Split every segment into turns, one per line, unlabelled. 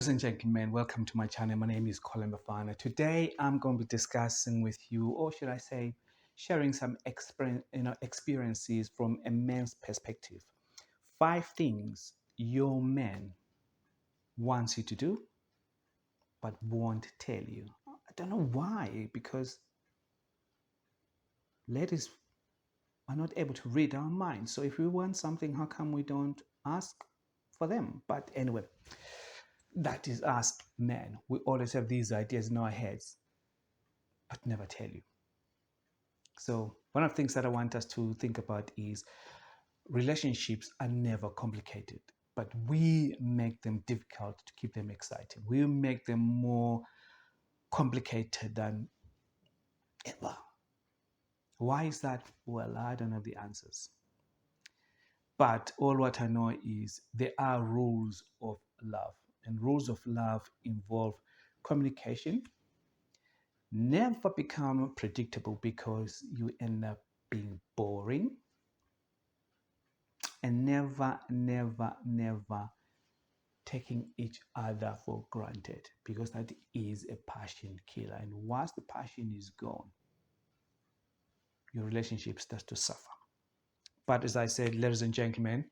Ladies and gentlemen, welcome to my channel. My name is Colin Bafana. Today, I'm going to be discussing with you, or should I say, sharing some experiences from a man's perspective. 5 things your man wants you to do, but won't tell you. I don't know why, because ladies are not able to read our minds. So if we want something, how come we don't ask for them? But anyway, that is us men. We always have these ideas in our heads, but never tell you. So one of the things that I want us to think about is relationships are never complicated, but we make them difficult to keep them exciting. We make them more complicated than ever. Why is that? Well, I don't have the answers. But all what I know is there are rules of love, and rules of love involve communication. Never become predictable because you end up being boring, and never taking each other for granted, because that is a passion killer. And once the passion is gone, your relationship starts to suffer. But as I said, ladies and gentlemen,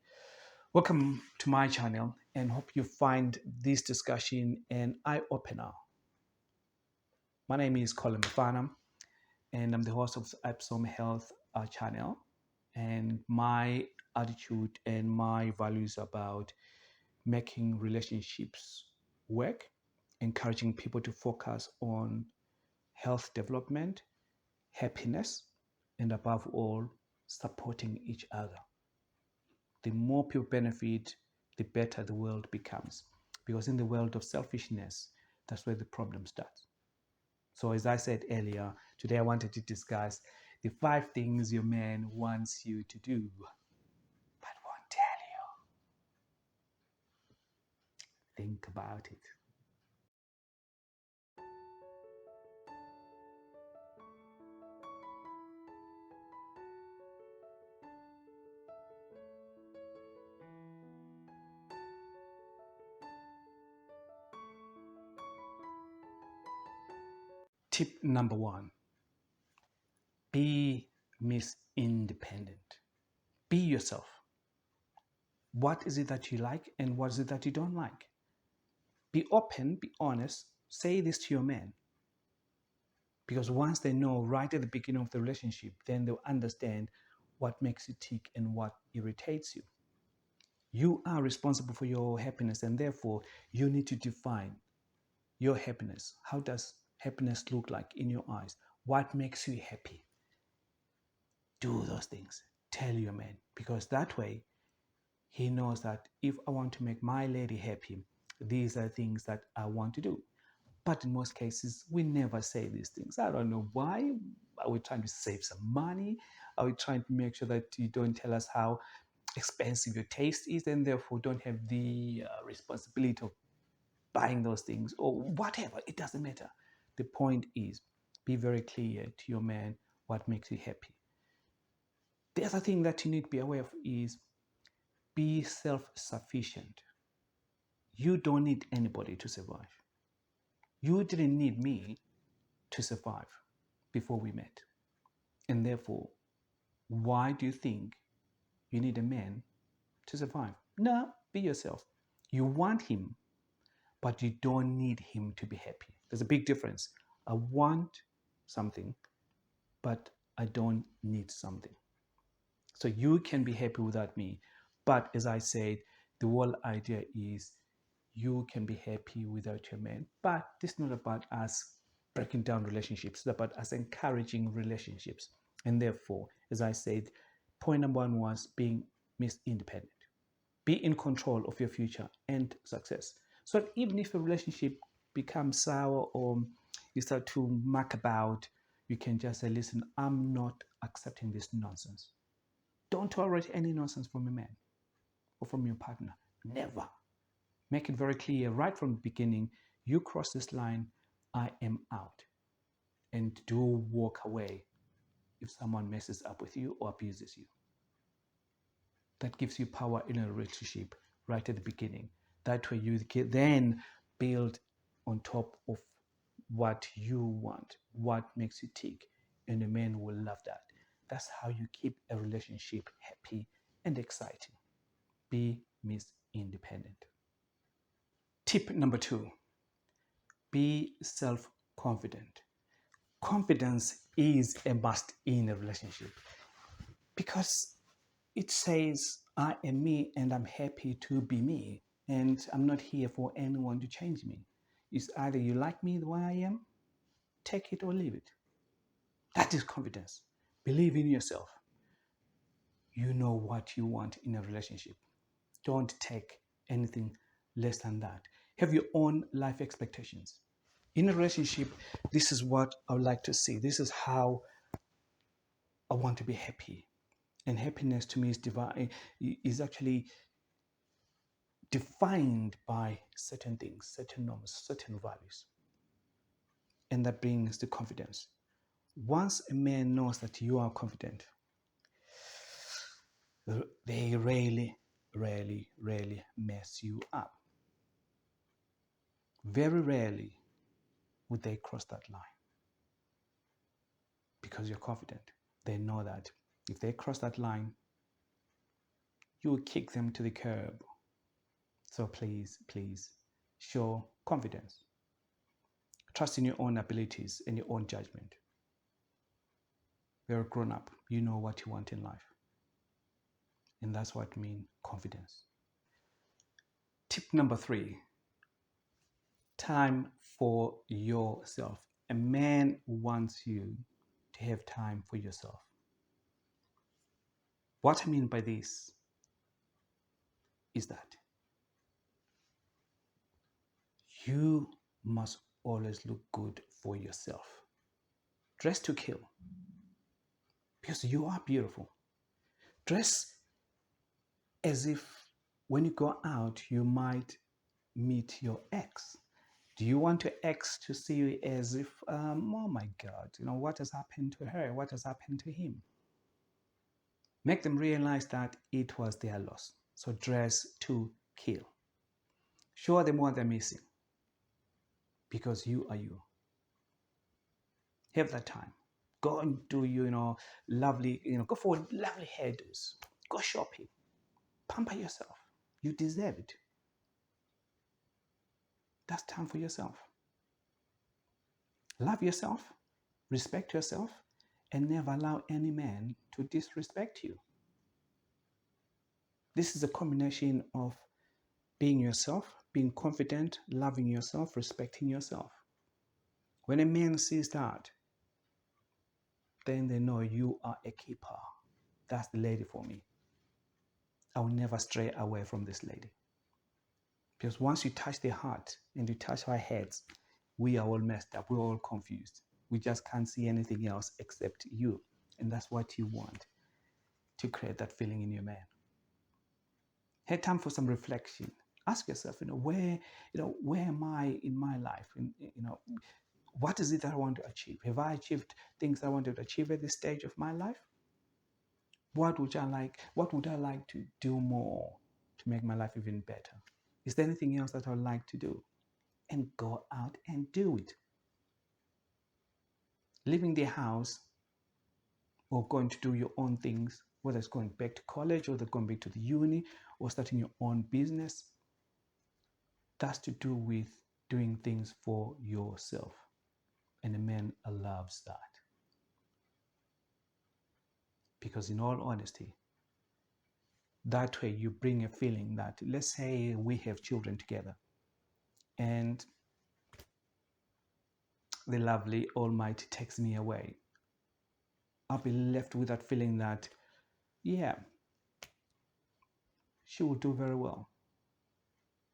welcome to my channel, and hope you find this discussion an eye-opener. My name is Colin Bafana, and I'm the host of the Epsom Health channel. And my attitude and my values about making relationships work, encouraging people to focus on health development, happiness, and above all, supporting each other. The more people benefit, the better the world becomes. Because in the world of selfishness, that's where the problem starts. So as I said earlier, today I wanted to discuss the 5 things your man wants you to do, but won't tell you. Think about it. Tip number 1, be Miss Independent. Be yourself. What is it that you like and what is it that you don't like? Be open, be honest, say this to your man. Because once they know right at the beginning of the relationship, then they'll understand what makes you tick and what irritates you. You are responsible for your happiness, and therefore you need to define your happiness. How does happiness look like in your eyes? What makes you happy? Do those things. Tell your man, because that way he knows that if I want to make my lady happy, these are things that I want to do. But in most cases, we never say these things. I don't know why. Are we trying to save some money? Are we trying to make sure that you don't tell us how expensive your taste is, and therefore don't have the responsibility of buying those things, or whatever? It doesn't matter. The point is, be very clear to your man what makes you happy. The other thing that you need to be aware of is be self-sufficient. You don't need anybody to survive. You didn't need me to survive before we met. And therefore, why do you think you need a man to survive? No, be yourself. You want him, but you don't need him to be happy. There's a big difference. I want something, but I don't need something. So you can be happy without me. But as I said, the whole idea is you can be happy without your man. But this is not about us breaking down relationships. It's about us encouraging relationships. And therefore, as I said, point number 1 was being Miss Independent. Be in control of your future and success. So that even if a relationship becomes sour or you start to muck about, you can just say, listen, I'm not accepting this nonsense. Don't tolerate any nonsense from a man or from your partner. Never. Make it very clear right from the beginning, you cross this line, I am out. And do walk away if someone messes up with you or abuses you. That gives you power in a relationship right at the beginning. That way you can then build on top of what you want, what makes you tick, and the man will love that. That's how you keep a relationship happy and exciting. Be Miss Independent. Tip number 2, be self-confident. Confidence is a must in a relationship because it says, I am me and I'm happy to be me, and I'm not here for anyone to change me. It's either you like me the way I am, take it or leave it. That is confidence. Believe in yourself. You know what you want in a relationship. Don't take anything less than that. Have your own life expectations. In a relationship, this is what I would like to see. This is how I want to be happy. And happiness to me is divine, is actually defined by certain things, certain norms, certain values. And that brings the confidence. Once a man knows that you are confident, they rarely mess you up. Very rarely would they cross that line because you're confident. They know that if they cross that line, you will kick them to the curb. So please show confidence. Trust in your own abilities and your own judgment. You're a grown up. You know what you want in life. And that's what means confidence. Tip number 3, time for yourself. A man wants you to have time for yourself. What I mean by this is that you must always look good for yourself. Dress to kill, because you are beautiful. Dress as if when you go out, you might meet your ex. Do you want your ex to see you as if, oh my God, what has happened to her? What has happened to him? Make them realize that it was their loss. So dress to kill. Show them what they're missing, because you are you. Have that time. Go and do, lovely, go for lovely hairdos. Go shopping. Pamper yourself. You deserve it. That's time for yourself. Love yourself, respect yourself, and never allow any man to disrespect you. This is a combination of being yourself, being confident, loving yourself, respecting yourself. When a man sees that, then they know you are a keeper. That's the lady for me. I will never stray away from this lady. Because once you touch their heart and you touch our heads, we are all messed up. We're all confused. We just can't see anything else except you. And that's what you want, to create that feeling in your man. Have time for some reflection. Ask yourself, where am I in my life? And, what is it that I want to achieve? Have I achieved things I wanted to achieve at this stage of my life? What would I like to do more to make my life even better? Is there anything else that I would like to do? And go out and do it. Leaving the house or going to do your own things, whether it's going back to college or going back to the uni or starting your own business, that's to do with doing things for yourself. And a man loves that. Because in all honesty, that way you bring a feeling that, let's say we have children together and the lovely Almighty takes me away. I'll be left with that feeling that, yeah, she will do very well.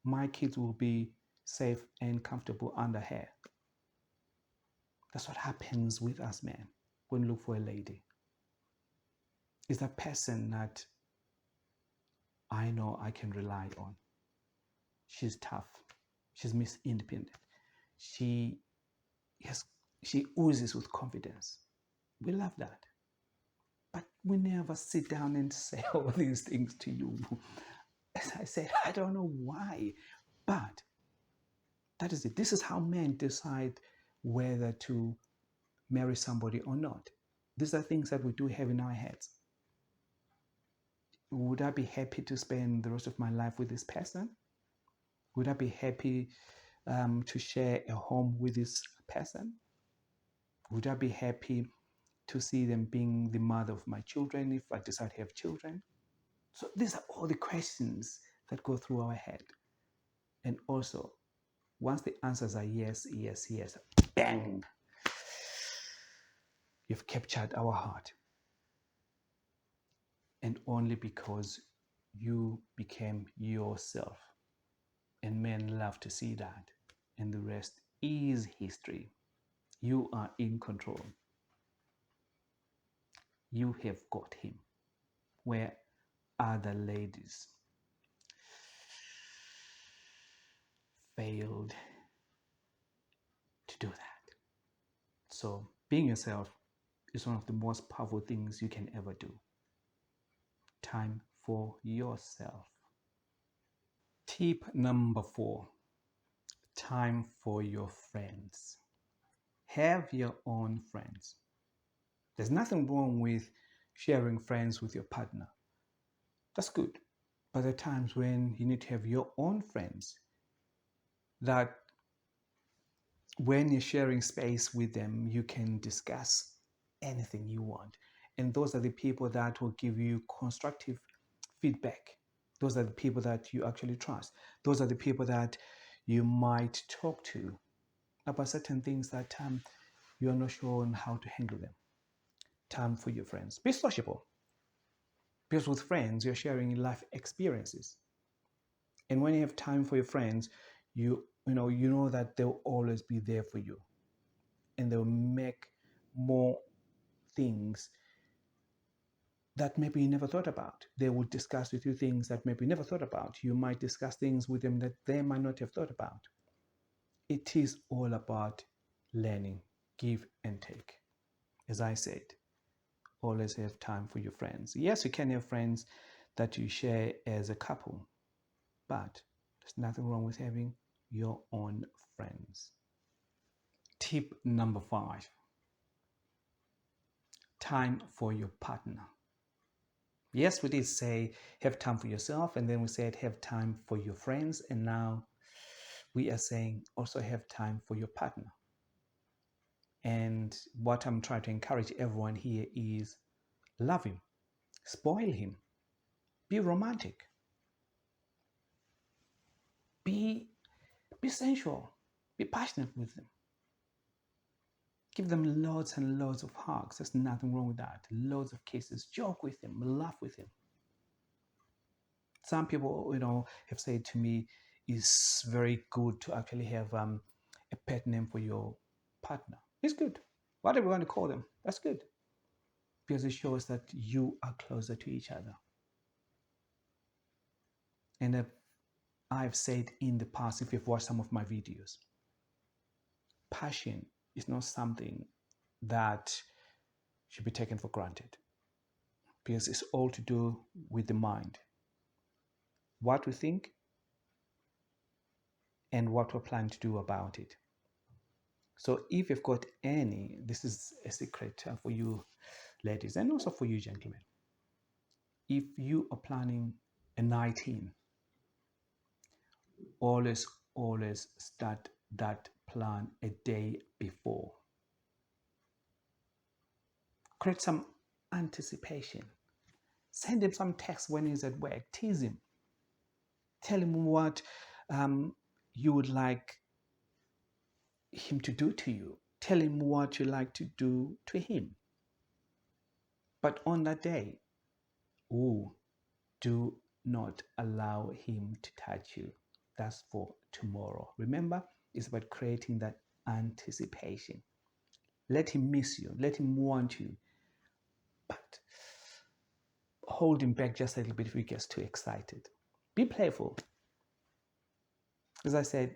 My kids will be safe and comfortable under her. That's what happens with us men when we look for a lady. It's that person that I know I can rely on. She's tough. She's Miss Independent. She oozes with confidence. We love that. But we never sit down and say all these things to you. As I said, I don't know why, but That is it. This is how men decide whether to marry somebody or not. These are things that we do have in our heads. Would I be happy to spend the rest of my life with this person? Would I be happy to share a home with this person? Would I be happy to see them being the mother of my children if I decide to have children? So these are all the questions that go through our head. And also, once the answers are yes, yes, yes, bang, you've captured our heart. And only because you became yourself. And men love to see that. And the rest is history. You are in control. You have got him. Where other ladies failed to do that. So being yourself is one of the most powerful things you can ever do. Time for yourself. Tip number 4, time for your friends. Have your own friends. There's nothing wrong with sharing friends with your partner. That's good. But there are times when you need to have your own friends that when you're sharing space with them, you can discuss anything you want. And those are the people that will give you constructive feedback. Those are the people that you actually trust. Those are the people that you might talk to about certain things that you're not sure on how to handle them. Time for your friends. Be sociable. Because with friends, you're sharing life experiences. And when you have time for your friends, you know that they'll always be there for you. And they'll make more things that maybe you never thought about. They will discuss with you things that maybe you never thought about. You might discuss things with them that they might not have thought about. It is all about learning, give and take. As I said, always have time for your friends. Yes, you can have friends that you share as a couple, but there's nothing wrong with having your own friends. Tip number 5, time for your partner. Yes, we did say have time for yourself, and then we said have time for your friends, and now we are saying also have time for your partner. And what I'm trying to encourage everyone here is love him, spoil him, be romantic, be sensual, be passionate with them. Give them loads and loads of hugs. There's nothing wrong with that. Loads of kisses. Joke with them. Laugh with them. Some people, have said to me, it's very good to actually have a pet name for your partner. It's good. Whatever you want to call them, that's good. Because it shows that you are closer to each other. And I've said in the past, if you've watched some of my videos, passion is not something that should be taken for granted. Because it's all to do with the mind. What we think and what we're planning to do about it. So if you've got any, this is a secret for you ladies and also for you gentlemen. If you are planning a night in, always start that plan a day before. Create some anticipation. Send him some text when he's at work. Tease him. Tell him what you would like him to do to you. Tell him what you like to do to him. But on that day, do not allow him to touch you. That's for tomorrow. Remember, it's about creating that anticipation. Let him miss you. Let him want you. But hold him back just a little bit if he gets too excited. Be playful. As I said,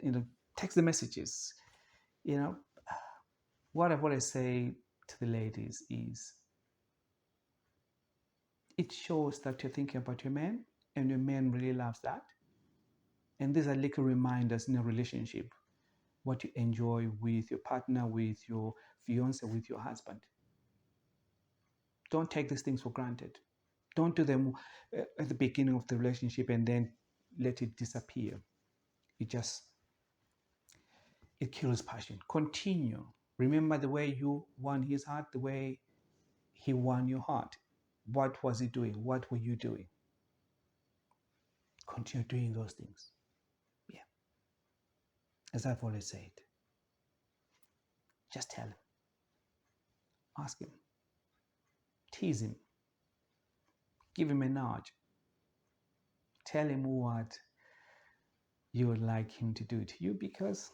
text the messages. What I say to the ladies is, it shows that you're thinking about your man, and your man really loves that. And these are little reminders in a relationship what you enjoy with your partner, with your fiancé, with your husband. Don't take these things for granted. Don't do them at the beginning of the relationship and then let it disappear. It kills passion. Continue. Remember the way you won his heart, the way he won your heart. What was he doing? What were you doing? Continue doing those things. Yeah. As I've always said, just tell him. Ask him. Tease him. Give him a nudge. Tell him what you would like him to do to you, because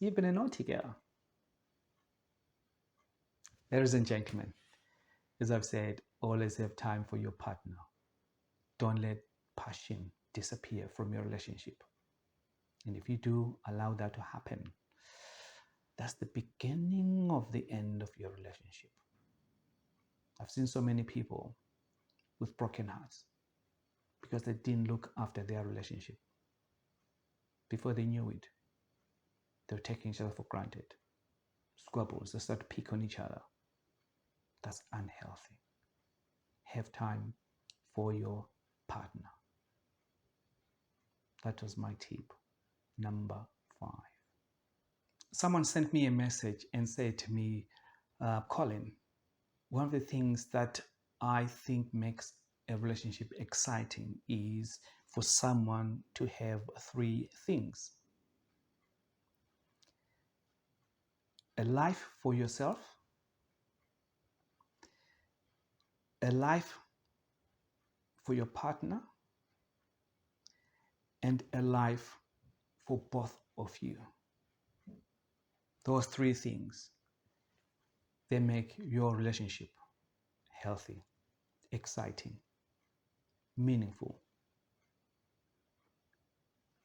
you've been a naughty girl. Ladies and gentlemen, as I've said, always have time for your partner. Don't let passion disappear from your relationship. And if you do allow that to happen, that's the beginning of the end of your relationship. I've seen so many people with broken hearts because they didn't look after their relationship. Before they knew it, they were taking each other for granted. Squabbles, they start to pick on each other. That's unhealthy. Have time for your partner. That was my tip number 5. Someone sent me a message and said to me, Colin, one of the things that I think makes a relationship exciting is for someone to have 3 things: a life for yourself, a life for your partner, and a life for both of you. Those 3 things, they make your relationship healthy, exciting, meaningful,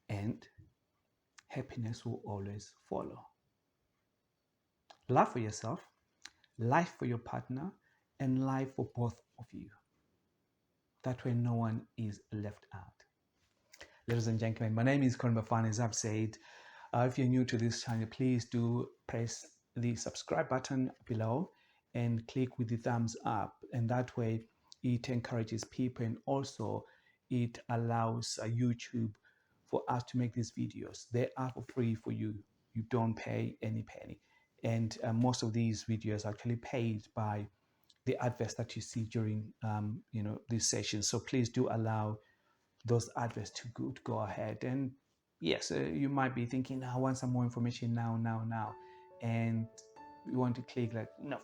and happiness will always follow. Love for yourself, life for your partner, and life for both of you. That way no one is left out. Ladies and gentlemen, my name is Colin Bafana. As I've said, if you're new to this channel, please do press the subscribe button below and click with the thumbs up, and that way it encourages people, and also it allows YouTube for us to make these videos. They are for free for you. You don't pay any penny, and most of these videos are actually paid by the adverts that you see during these sessions. So please do allow those adverts to go ahead. And yes, you might be thinking, I want some more information now, and you want to click like, no,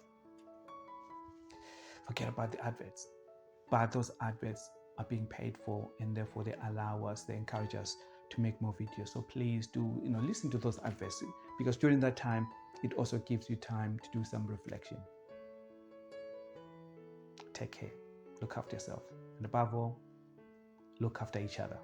forget about the adverts. But those adverts are being paid for, and therefore they encourage us to make more videos. So please do listen to those adverts, because during that time it also gives you time to do some reflection. Take care, look after yourself, and above all, look after each other.